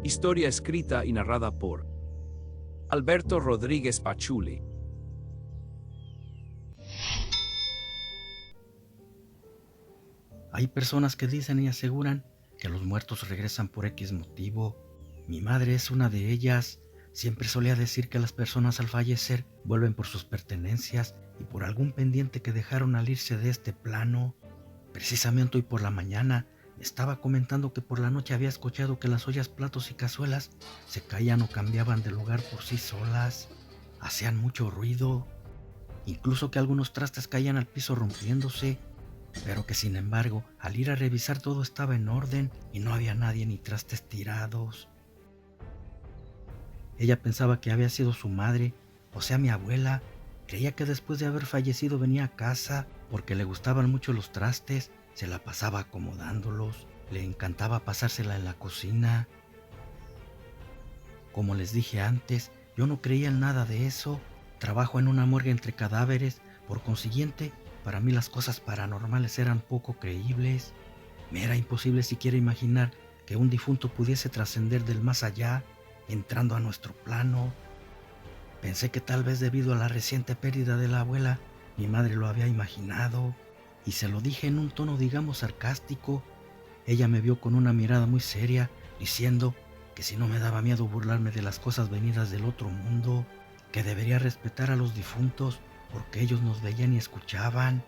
Historia escrita y narrada por Alberto Rodríguez Pachuli. Hay personas que dicen y aseguran que los muertos regresan por X motivo. Mi madre es una de ellas. Siempre solía decir que las personas al fallecer vuelven por sus pertenencias y por algún pendiente que dejaron al irse de este plano. Precisamente hoy por la mañana me estaba comentando que por la noche había escuchado que las ollas, platos y cazuelas se caían o cambiaban de lugar por sí solas. Hacían mucho ruido, incluso que algunos trastes caían al piso rompiéndose, pero que sin embargo al ir a revisar todo estaba en orden y no había nadie ni trastes tirados. Ella pensaba que había sido su madre, o sea mi abuela. Creía que después de haber fallecido venía a casa porque le gustaban mucho los trastes, se la pasaba acomodándolos, le encantaba pasársela en la cocina. Como les dije antes, yo no creía en nada de eso. Trabajo en una morgue entre cadáveres, por consiguiente, para mí las cosas paranormales eran poco creíbles. Me era imposible siquiera imaginar que un difunto pudiese trascender del más allá, entrando a nuestro plano. Pensé que tal vez debido a la reciente pérdida de la abuela, mi madre lo había imaginado, y se lo dije en un tono digamos sarcástico. Ella me vio con una mirada muy seria, diciendo que si no me daba miedo burlarme de las cosas venidas del otro mundo, que debería respetar a los difuntos porque ellos nos veían y escuchaban.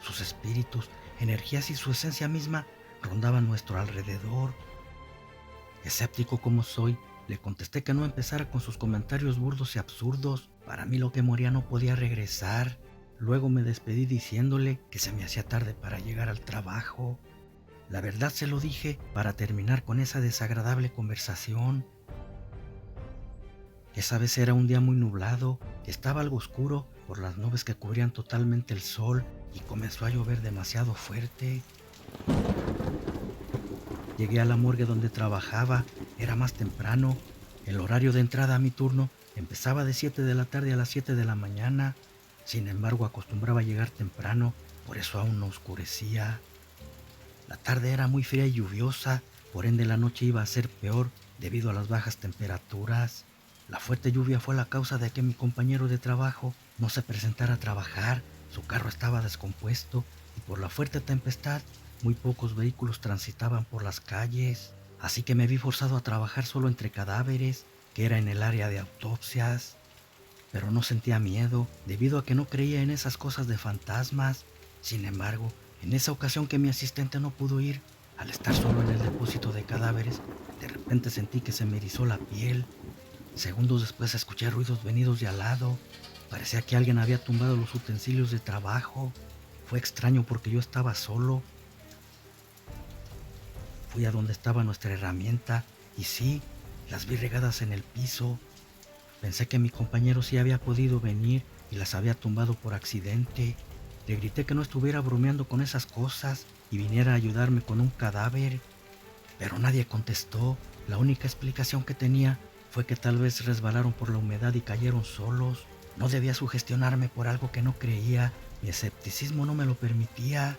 Sus espíritus, energías y su esencia misma rondaban nuestro alrededor. Escéptico como soy, le contesté que no empezara con sus comentarios burdos y absurdos. Para mí lo que moría no podía regresar. Luego me despedí diciéndole que se me hacía tarde para llegar al trabajo. La verdad se lo dije para terminar con esa desagradable conversación. Esa vez era un día muy nublado, estaba algo oscuro por las nubes que cubrían totalmente el sol y comenzó a llover demasiado fuerte. Llegué a la morgue donde trabajaba, era más temprano. El horario de entrada a mi turno empezaba de 7 de la tarde a las 7 de la mañana. Sin embargo, acostumbraba a llegar temprano, por eso aún no oscurecía. La tarde era muy fría y lluviosa, por ende la noche iba a ser peor debido a las bajas temperaturas. La fuerte lluvia fue la causa de que mi compañero de trabajo no se presentara a trabajar. Su carro estaba descompuesto y por la fuerte tempestad muy pocos vehículos transitaban por las calles, así que me vi forzado a trabajar solo entre cadáveres, que era en el área de autopsias. Pero no sentía miedo, debido a que no creía en esas cosas de fantasmas. Sin embargo, en esa ocasión que mi asistente no pudo ir, al estar solo en el depósito de cadáveres, de repente sentí que se me erizó la piel. Segundos después escuché ruidos venidos de al lado. Parecía que alguien había tumbado los utensilios de trabajo. Fue extraño porque yo estaba solo. Fui a donde estaba nuestra herramienta y sí, las vi regadas en el piso. Pensé que mi compañero sí había podido venir y las había tumbado por accidente. Le grité que no estuviera bromeando con esas cosas y viniera a ayudarme con un cadáver, pero nadie contestó. La única explicación que tenía fue que tal vez resbalaron por la humedad y cayeron solos. No debía sugestionarme por algo que no creía, mi escepticismo no me lo permitía.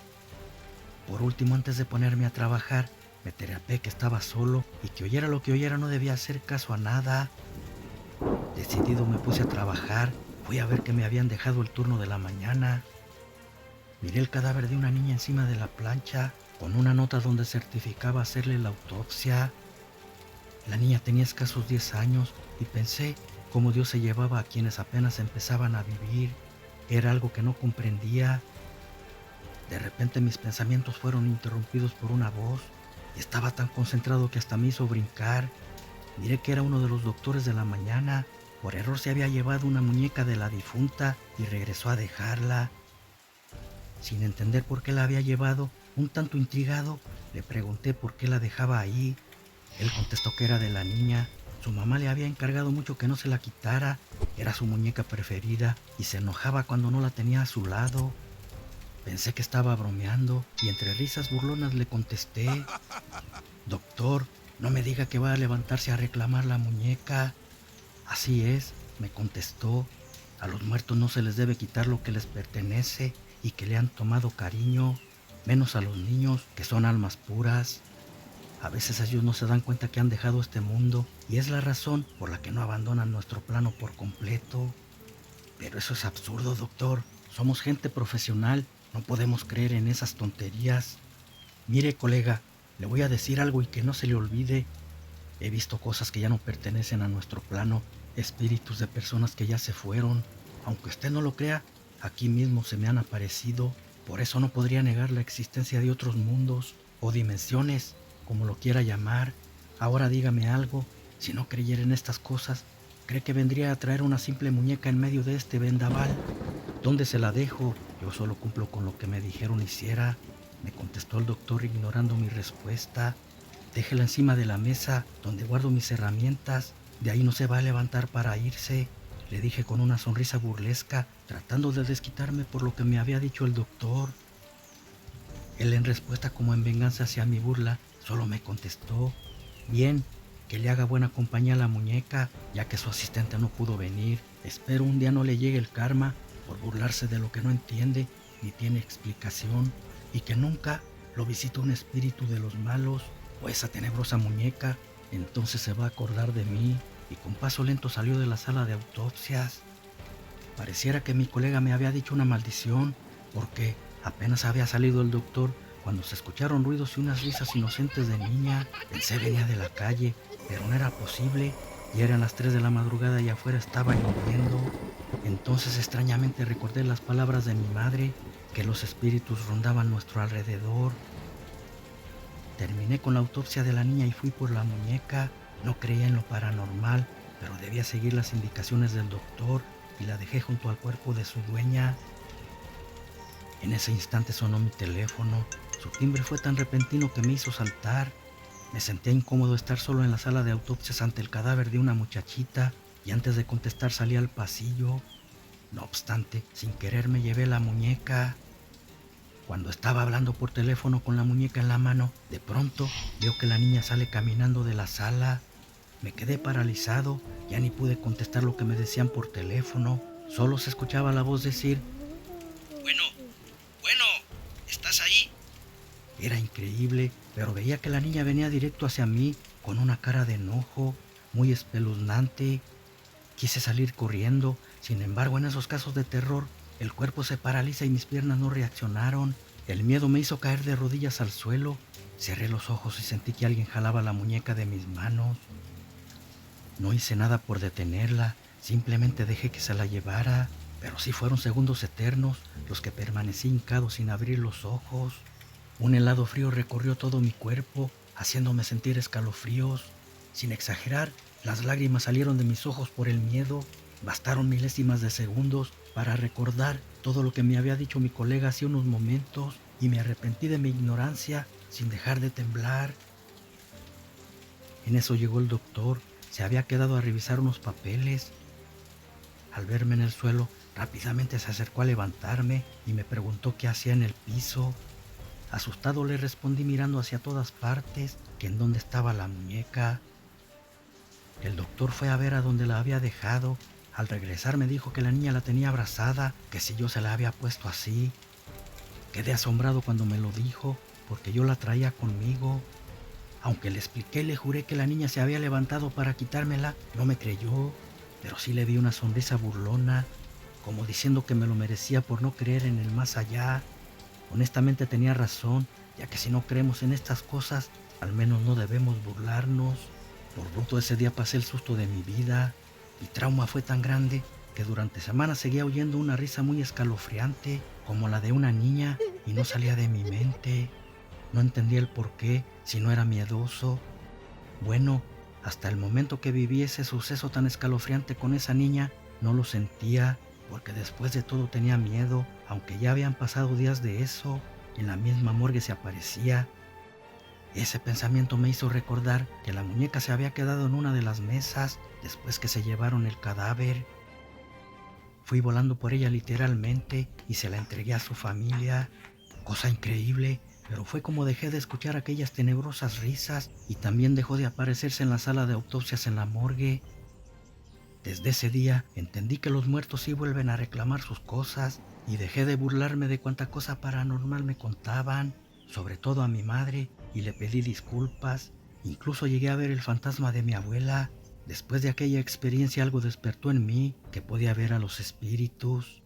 Por último, antes de ponerme a trabajar, me terapé que estaba solo y que oyera lo que oyera no debía hacer caso a nada. Decidido me puse a trabajar, fui a ver que me habían dejado el turno de la mañana. Miré el cadáver de una niña encima de la plancha, con una nota donde certificaba hacerle la autopsia. La niña tenía escasos 10 años y pensé cómo Dios se llevaba a quienes apenas empezaban a vivir. Era algo que no comprendía. De repente mis pensamientos fueron interrumpidos por una voz y estaba tan concentrado que hasta me hizo brincar. Miré que era uno de los doctores de la mañana. Por error se había llevado una muñeca de la difunta y regresó a dejarla. Sin entender por qué la había llevado, un tanto intrigado, le pregunté por qué la dejaba ahí. Él contestó que era de la niña. Su mamá le había encargado mucho que no se la quitara. Era su muñeca preferida y se enojaba cuando no la tenía a su lado. Pensé que estaba bromeando y entre risas burlonas le contesté: «Doctor, no me diga que va a levantarse a reclamar la muñeca». «Así es», me contestó. «A los muertos no se les debe quitar lo que les pertenece y que le han tomado cariño, menos a los niños, que son almas puras». A veces ellos no se dan cuenta que han dejado este mundo y es la razón por la que no abandonan nuestro plano por completo. Pero eso es absurdo, doctor. Somos gente profesional, no podemos creer en esas tonterías. Mire, colega, le voy a decir algo y que no se le olvide. He visto cosas que ya no pertenecen a nuestro plano, espíritus de personas que ya se fueron. Aunque usted no lo crea, aquí mismo se me han aparecido. Por eso no podría negar la existencia de otros mundos o dimensiones, como lo quiera llamar. Ahora dígame algo, si no creyera en estas cosas, ¿cree que vendría a traer una simple muñeca en medio de este vendaval? ¿Dónde se la dejo? Yo solo cumplo con lo que me dijeron hiciera, me contestó el doctor ignorando mi respuesta. Déjela encima de la mesa donde guardo mis herramientas, de ahí no se va a levantar para irse, le dije con una sonrisa burlesca, tratando de desquitarme por lo que me había dicho el doctor. Él, en respuesta como en venganza hacia mi burla, solo me contestó: bien, que le haga buena compañía a la muñeca, ya que su asistente no pudo venir. Espero un día no le llegue el karma por burlarse de lo que no entiende ni tiene explicación, y que nunca lo visite un espíritu de los malos o esa tenebrosa muñeca. Entonces se va a acordar de mí. Y con paso lento salió de la sala de autopsias. Pareciera que mi colega me había dicho una maldición, porque apenas había salido el doctor cuando se escucharon ruidos y unas risas inocentes de niña. Pensé venía de la calle, pero no era posible. Ya eran las 3 de la madrugada y afuera estaba lloviendo. Entonces extrañamente recordé las palabras de mi madre, que los espíritus rondaban nuestro alrededor. Terminé con la autopsia de la niña y fui por la muñeca. No creía en lo paranormal, pero debía seguir las indicaciones del doctor y la dejé junto al cuerpo de su dueña. En ese instante sonó mi teléfono. Su timbre fue tan repentino que me hizo saltar. Me sentía incómodo estar solo en la sala de autopsias ante el cadáver de una muchachita, y antes de contestar salí al pasillo. No obstante, sin querer me llevé la muñeca. Cuando estaba hablando por teléfono con la muñeca en la mano, de pronto veo que la niña sale caminando de la sala. Me quedé paralizado, ya ni pude contestar lo que me decían por teléfono. Solo se escuchaba la voz decir: bueno, bueno, ¿estás ahí? Era increíble, pero veía que la niña venía directo hacia mí, con una cara de enojo, muy espeluznante. Quise salir corriendo, sin embargo, en esos casos de terror, el cuerpo se paraliza y mis piernas no reaccionaron. El miedo me hizo caer de rodillas al suelo. Cerré los ojos y sentí que alguien jalaba la muñeca de mis manos. No hice nada por detenerla, simplemente dejé que se la llevara, pero sí fueron segundos eternos los que permanecí hincado sin abrir los ojos. Un helado frío recorrió todo mi cuerpo, haciéndome sentir escalofríos. Sin exagerar, las lágrimas salieron de mis ojos por el miedo. Bastaron milésimas de segundos para recordar todo lo que me había dicho mi colega hace unos momentos y me arrepentí de mi ignorancia sin dejar de temblar. En eso llegó el doctor. Se había quedado a revisar unos papeles. Al verme en el suelo, rápidamente se acercó a levantarme y me preguntó qué hacía en el piso. Asustado le respondí mirando hacia todas partes que en dónde estaba la muñeca. El doctor fue a ver a dónde la había dejado. Al regresar me dijo que la niña la tenía abrazada, que si yo se la había puesto así. Quedé asombrado cuando me lo dijo, porque yo la traía conmigo. Aunque le expliqué y le juré que la niña se había levantado para quitármela, no me creyó, pero sí le vi una sonrisa burlona, como diciendo que me lo merecía por no creer en el más allá. Honestamente tenía razón, ya que si no creemos en estas cosas, al menos no debemos burlarnos. Por bruto ese día pasé el susto de mi vida. Mi trauma fue tan grande que durante semanas seguía oyendo una risa muy escalofriante, como la de una niña, y no salía de mi mente. No entendía el por qué, si no era miedoso. Bueno, hasta el momento que viví ese suceso tan escalofriante con esa niña, no lo sentía, porque después de todo tenía miedo, aunque ya habían pasado días de eso. En la misma morgue se aparecía. Ese pensamiento me hizo recordar que la muñeca se había quedado en una de las mesas después que se llevaron el cadáver. Fui volando por ella literalmente y se la entregué a su familia. Cosa increíble, pero fue como dejé de escuchar aquellas tenebrosas risas y también dejó de aparecerse en la sala de autopsias en la morgue. Desde ese día entendí que los muertos sí vuelven a reclamar sus cosas y dejé de burlarme de cuánta cosa paranormal me contaban. sobre todo a mi madre, y le pedí disculpas. Incluso llegué a ver el fantasma de mi abuela. Después de aquella experiencia algo despertó en mí que podía ver a los espíritus.